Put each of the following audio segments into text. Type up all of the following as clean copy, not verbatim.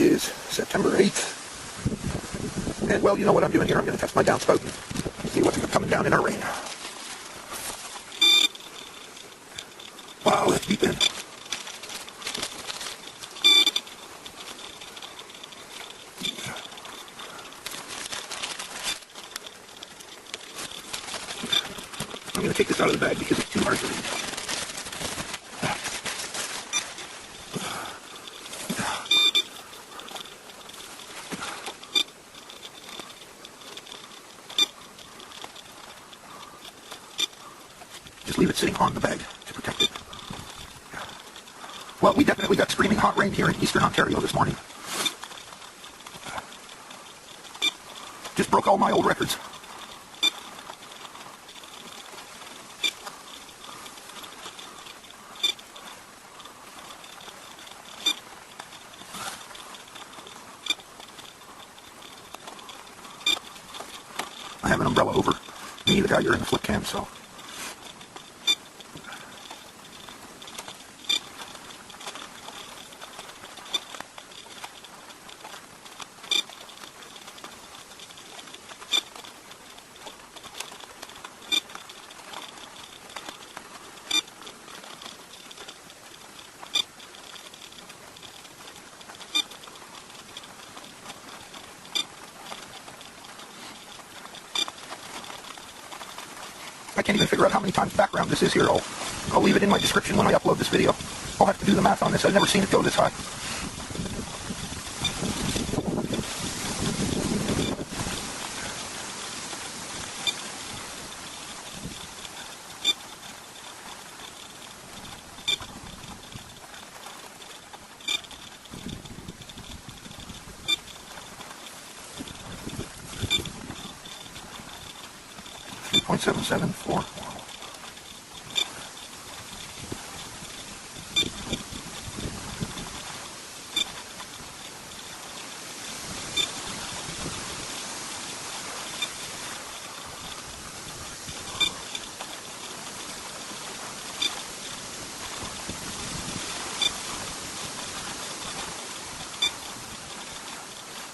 is September 8th. And, well, you know what I'm doing here. I'm going to test my downspout and see what's coming down in our rain. Wow, that's deep in. I'm going to take this out of the bag because it's too hard to read. Just leave it sitting on the bag to protect it. Well, we definitely got screaming hot rain here in eastern Ontario this morning. Just broke all my old records. I have an umbrella over me, the guy you're in the flip cam, so. I can't even figure out how many times background this is here. I'll leave it in my description when I upload this video. I'll have to do the math on this. I've never seen it go this high. .774.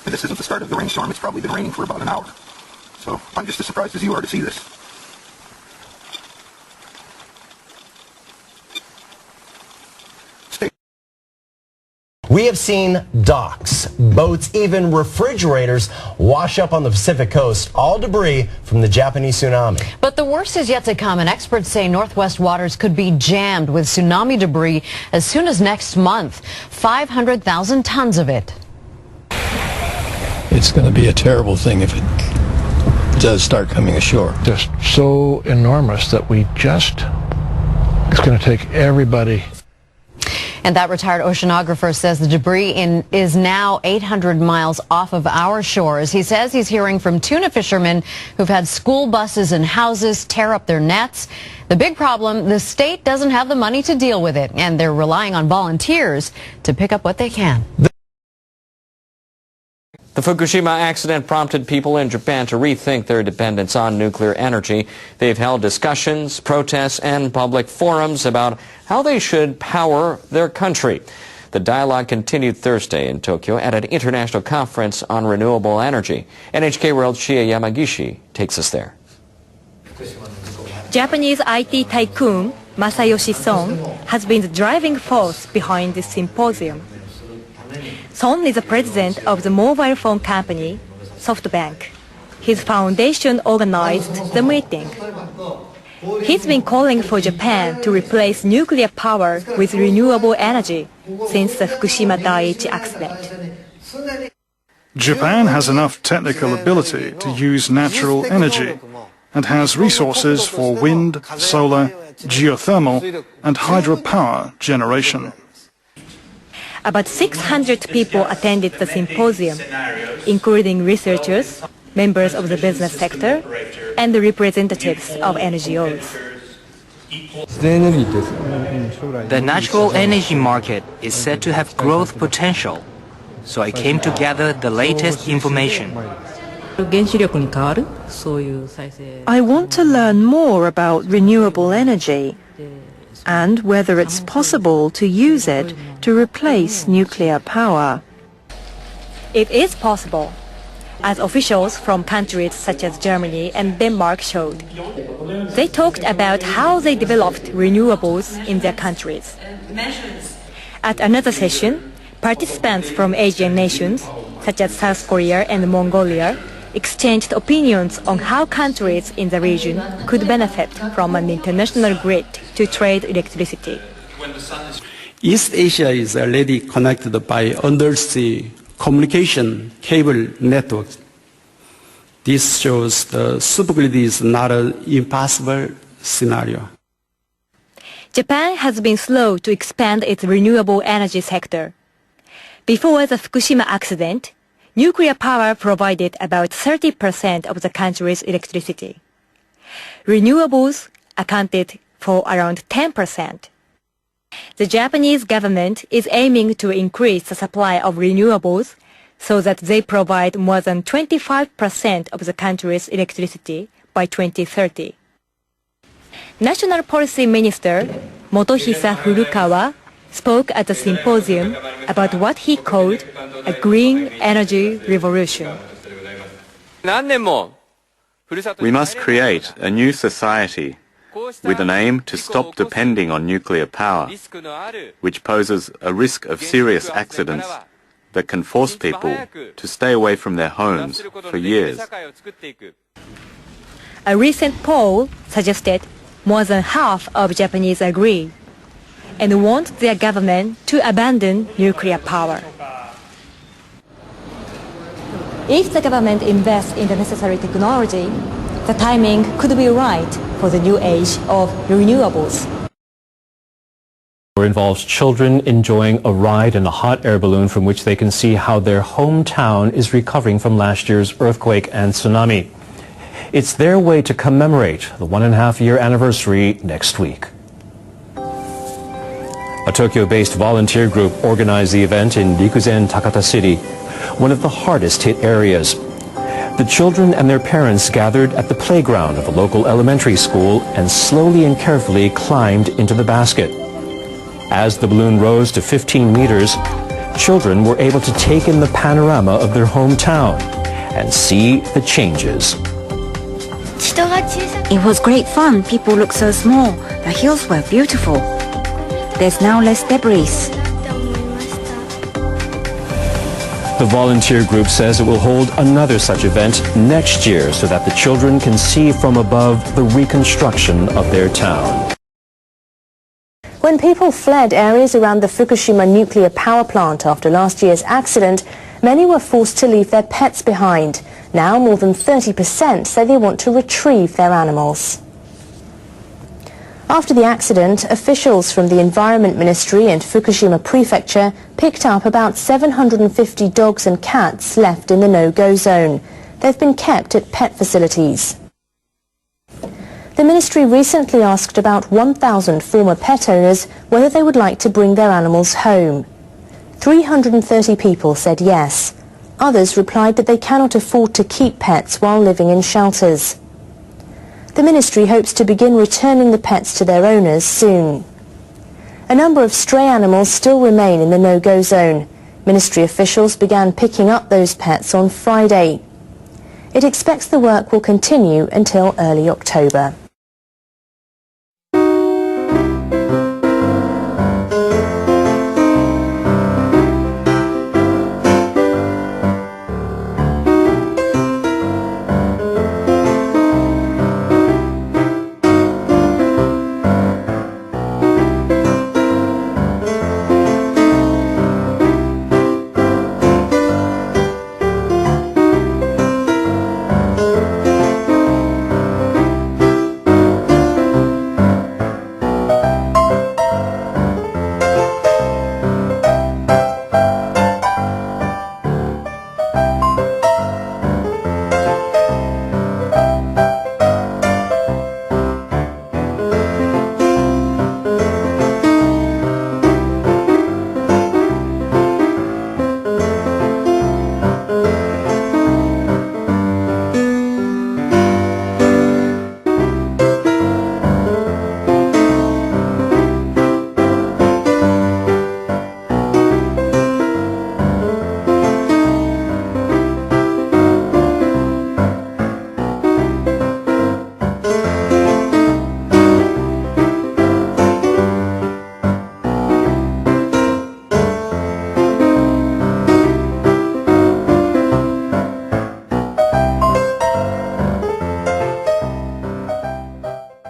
And this isn't the start of the rainstorm. It's probably been raining for about an hour. So I'm just as surprised as you are to see this. We have seen docks, boats, even refrigerators wash up on the Pacific coast, all debris from the Japanese tsunami. But the worst is yet to come, and experts say Northwest waters could be jammed with tsunami debris as soon as next month. 500,000 tons of it. It's going to be a terrible thing if it does start coming ashore. Just so enormous that it's going to take everybody. And that retired oceanographer says the debris is now 800 miles off of our shores. He says he's hearing from tuna fishermen who've had school buses and houses tear up their nets. The big problem, the state doesn't have the money to deal with it, and they're relying on volunteers to pick up what they can. The Fukushima accident prompted people in Japan to rethink their dependence on nuclear energy. They've held discussions, protests, and public forums about how they should power their country. The dialogue continued Thursday in Tokyo at an international conference on renewable energy. NHK World's Shia Yamagishi takes us there. Japanese IT tycoon Masayoshi Son has been the driving force behind this symposium. Son is the president of the mobile phone company SoftBank. His foundation organized the meeting. He's been calling for Japan to replace nuclear power with renewable energy since the Fukushima Daiichi accident. Japan has enough technical ability to use natural energy and has resources for wind, solar, geothermal and hydropower generation. About 600 people attended the symposium, including researchers, members of the business sector, and the representatives of NGOs. The natural energy market is said to have growth potential, so I came to gather the latest information. I want to learn more about renewable energy and whether it's possible to use it to replace nuclear power. It is possible, as officials from countries such as Germany and Denmark showed. They talked about how they developed renewables in their countries. At another session, participants from Asian nations, such as South Korea and Mongolia, exchanged opinions on how countries in the region could benefit from an international grid to trade electricity. East Asia is already connected by undersea communication cable networks. This shows the supergrid is not an impossible scenario. Japan has been slow to expand its renewable energy sector. Before the Fukushima accident, nuclear power provided about 30% of the country's electricity. Renewables accounted for around 10%. The Japanese government is aiming to increase the supply of renewables so that they provide more than 25% of the country's electricity by 2030. National Policy Minister Motohisa Furukawa spoke at a symposium about what he called a green energy revolution. We must create a new society with an aim to stop depending on nuclear power, which poses a risk of serious accidents that can force people to stay away from their homes for years. A recent poll suggested more than half of Japanese agree and want their government to abandon nuclear power. If the government invests in the necessary technology, the timing could be right for the new age of renewables. It involves children enjoying a ride in a hot air balloon from which they can see how their hometown is recovering from last year's earthquake and tsunami. It's their way to commemorate the 1.5-year anniversary next week. A Tokyo-based volunteer group organized the event in Rikuzen, Takata City, one of the hardest hit areas. The children and their parents gathered at the playground of a local elementary school and slowly and carefully climbed into the basket. As the balloon rose to 15 meters, children were able to take in the panorama of their hometown and see the changes. It was great fun. People looked so small. The hills were beautiful. There's now less debris. The volunteer group says it will hold another such event next year so that the children can see from above the reconstruction of their town. When people fled areas around the Fukushima nuclear power plant after last year's accident, many were forced to leave their pets behind. Now more than 30% say they want to retrieve their animals. After the accident, officials from the Environment Ministry and Fukushima Prefecture picked up about 750 dogs and cats left in the no-go zone. They've been kept at pet facilities. The ministry recently asked about 1,000 former pet owners whether they would like to bring their animals home. 330 people said yes. Others replied that they cannot afford to keep pets while living in shelters. The ministry hopes to begin returning the pets to their owners soon. A number of stray animals still remain in the no-go zone. Ministry officials began picking up those pets on Friday. It expects the work will continue until early October.